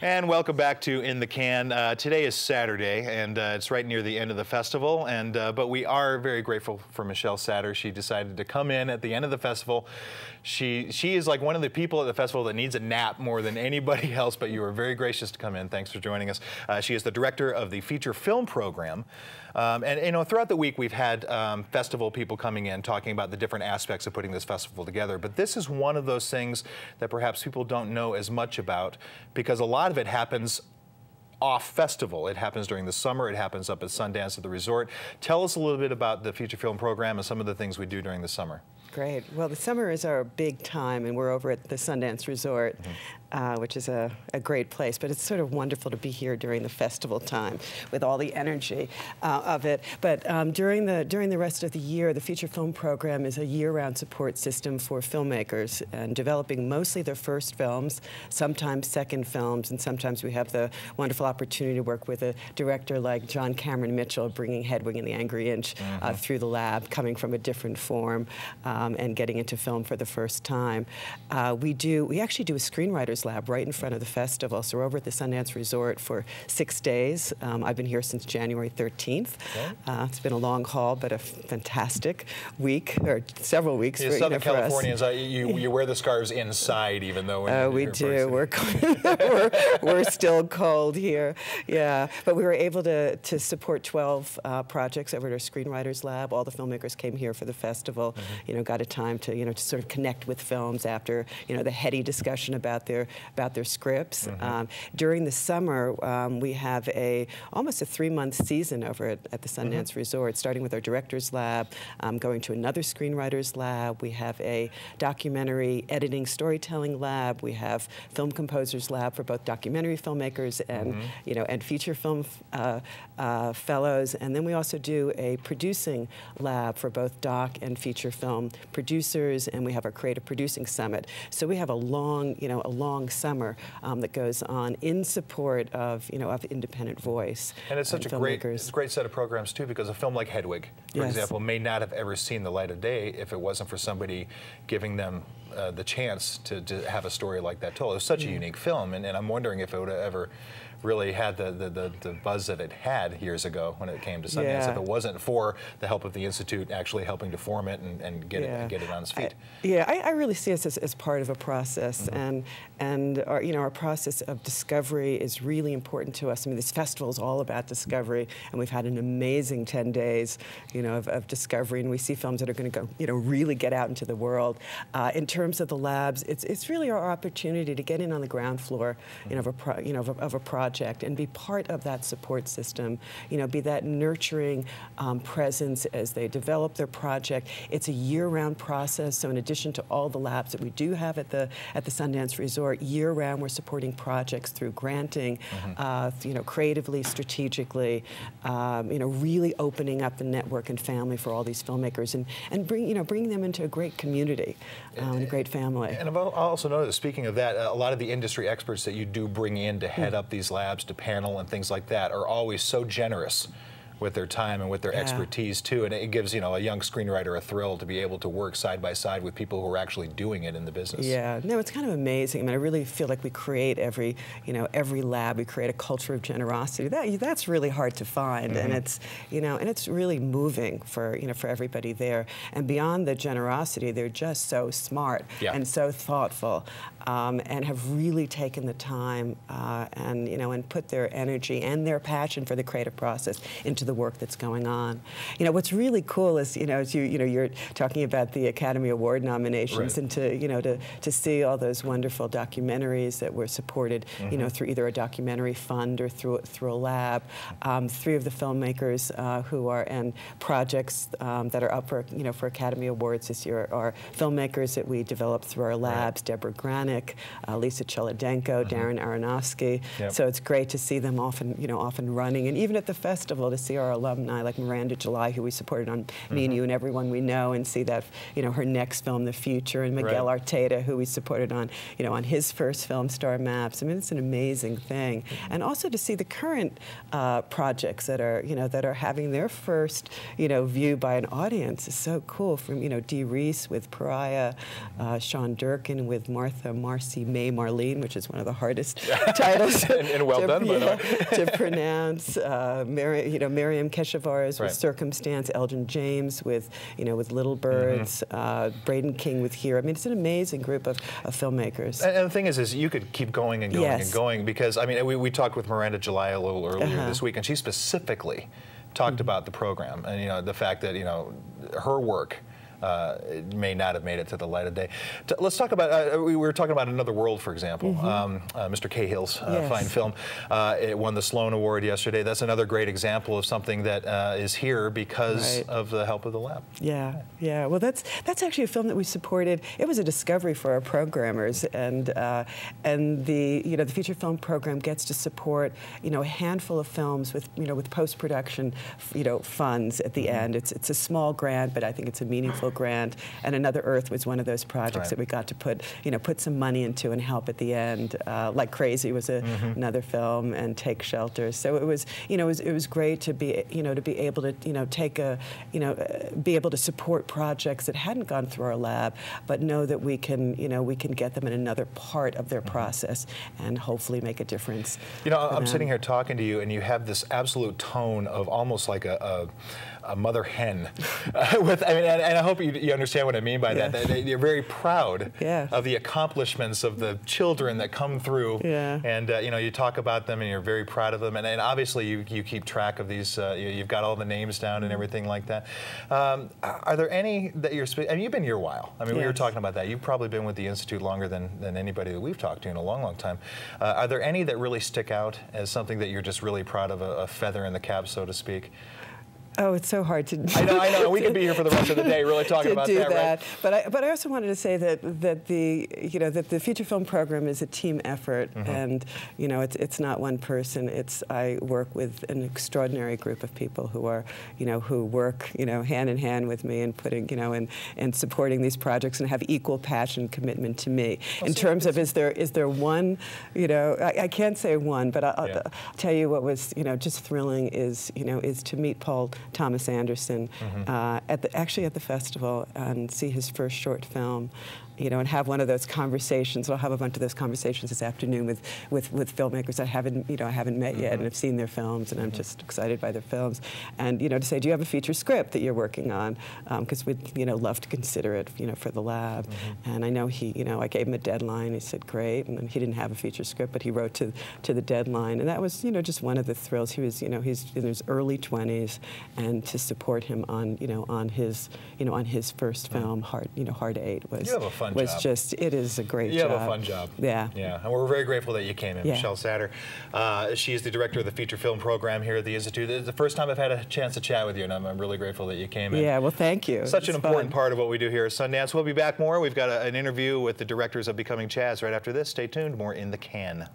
And welcome back to In the Can. Today is Saturday, and it's right near the end of the festival. But we are very grateful for Michelle Satter. She decided to come in at the end of the festival. She is like one of the people at the festival that needs a nap more than anybody else. But you were very gracious to come in. Thanks for joining us. She is the director of the feature film program. And you know, throughout the week we've had festival people coming in talking about the different aspects of putting this festival together. But this is one of those things that perhaps people don't know as much about, because a lot of it happens off festival. It happens during the summer. It happens up at Sundance at the resort. Tell us a little bit about the feature film program and some of the things we do during the summer. Great. Well, the summer is our big time, and we're over at the Sundance Resort, which is a great place. But it's sort of wonderful to be here during the festival time with all the energy of it. But during the rest of the year, the feature film program is a year-round support system for filmmakers and developing mostly their first films, sometimes second films, and sometimes we have the wonderful opportunity to work with a director like John Cameron Mitchell, bringing Hedwig and the Angry Inch through the lab, coming from a different form. And getting into film for the first time. We actually do a screenwriters lab right in front of the festival. So we're over at the Sundance Resort for 6 days. I've been here since January 13th. Okay. It's been a long haul, but a fantastic week, or several weeks. For, Southern Californians, you wear the scarves inside, even though we do. We're still cold here. Yeah, but we were able to support 12 projects over at our screenwriters lab. All the filmmakers came here for the festival. You know, got a time to to sort of connect with films after the heady discussion about their scripts. During the summer, we have almost a 3-month season over at the Sundance Resort, starting with our directors lab, going to another screenwriters lab. We have a documentary editing storytelling lab. We have film composers lab for both documentary filmmakers and and feature film fellows. And then we also do a producing lab for both doc and feature film producers, and we have our creative producing summit. So we have a long summer that goes on in support of of independent voice. And it's such a great set of programs too, because a film like Hedwig, for example, may not have ever seen the light of day if it wasn't for somebody giving them the chance to have a story like that told. It was such a unique film, and I'm wondering if it would have ever really had the buzz that it had years ago when it came to Sundance, if it wasn't for the help of the Institute actually helping to form it and get it on its feet. I really see us as part of a process, and our process of discovery is really important to us. I mean, this festival is all about discovery, and we've had an amazing 10 days, of discovery, and we see films that are going to go, really get out into the world. In terms of the labs, it's really our opportunity to get in on the ground floor, of a project and be part of that support system, be that nurturing presence as they develop their project. It's a year-round process, so in addition to all the labs that we do have at the Sundance Resort, year-round we're supporting projects through granting, creatively, strategically, really opening up the network and family for all these filmmakers and bringing them into a great community and a great family. And I've also noticed, speaking of that, a lot of the industry experts that you do bring in to head up these labs, to panel and things like that, are always so generous with their time and with their expertise too, and it gives a young screenwriter a thrill to be able to work side by side with people who are actually doing it in the business. Yeah, no, it's kind of amazing. I mean, I really feel like we create every lab, we create a culture of generosity. That's really hard to find, and it's and it's really moving for for everybody there. And beyond the generosity, they're just so smart and so thoughtful, and have really taken the time and put their energy and their passion for the creative process into the work that's going on. What's really cool is you're talking about the Academy Award nominations, and to see all those wonderful documentaries that were supported through either a documentary fund or through a lab. 3 of the filmmakers who are in projects that are up for Academy Awards this year are filmmakers that we developed through our labs. Deborah Granick, Lisa Cholodenko, Darren Aronofsky. So it's great to see them often running, and even at the festival to see see our alumni like Miranda July, who we supported on Me and You and Everyone We Know, and see that, her next film, The Future, and Miguel Arteta, who we supported on, on his first film, Star Maps. I mean, it's an amazing thing. And also to see the current projects that are, that are having their first, view by an audience is so cool. From, Dee Reese with Pariah, Sean Durkin with Martha, Marcy, May, Marlene, which is one of the hardest titles and well done, by the way. to pronounce. Miriam Keshavarz with Circumstance, Elgin James with, with Little Birds, Braden King with Here. I mean, it's an amazing group of filmmakers. And the thing is you could keep going and going and going, because, I mean, we talked with Miranda July a little earlier this week, and she specifically talked about the program and, the fact that, her work may not have made it to the light of day. Let's talk about, we were talking about Another World, for example, Mr. Cahill's fine film. It won the Sloan Award yesterday. That's another great example of something that is here because of the help of the lab. Yeah, yeah. Well, that's actually a film that we supported. It was a discovery for our programmers, and the the feature film program gets to support a handful of films with with post-production funds at the end. It's a small grant, but I think it's a meaningful grant. And Another Earth was one of those projects that we got to put some money into and help at the end. Like Crazy was another film, and Take Shelter. So it was it was great to be able to take a be able to support projects that hadn't gone through our lab, but know that we can get them in another part of their process and hopefully make a difference. I'm sitting here talking to you, and you have this absolute tone of almost like a mother hen. And I hope you understand what I mean by that you're very proud of the accomplishments of the children that come through. And you talk about them, and you're very proud of them. And obviously you keep track of these. You've got all the names down and everything like that. Are there any that you're? I mean, you've been here a while. I mean, we were talking about that. You've probably been with the Institute longer than anybody that we've talked to in a long, long time. Are there any that really stick out as something that you're just really proud of, a feather in the cap, so to speak? Oh, it's so hard to. I know. We could be here for the rest of the day, really talking about that. Right? But I also wanted to say that the feature film program is a team effort, and it's not one person. I work with an extraordinary group of people who are who work hand in hand with me and putting and supporting these projects and have equal passion and commitment to me. In terms of is there one I can't say one, but I'll tell you what was just thrilling is to meet Paul Thomas Anderson actually at the festival and see his first short film. And have one of those conversations. I'll have a bunch of those conversations this afternoon with filmmakers I haven't met yet and have seen their films, and I'm just excited by their films. And to say, do you have a feature script that you're working on? Because we'd love to consider it for the lab. And I know I gave him a deadline. He said great, and he didn't have a feature script, but he wrote to the deadline, and that was just one of the thrills. He was he's in his early 20s, and to support him on on his first film, Hard 8 was. You have a fun job. It is a great job. You have a fun job. Yeah. Yeah, and we're very grateful that you came in, Michelle Satter. She is the director of the feature film program here at the Institute. It's the first time I've had a chance to chat with you, and I'm really grateful that you came in. Yeah, well, thank you. Such an important part of what we do here at Sundance. We'll be back more. We've got an interview with the directors of Becoming Chaz right after this. Stay tuned. More In the Can.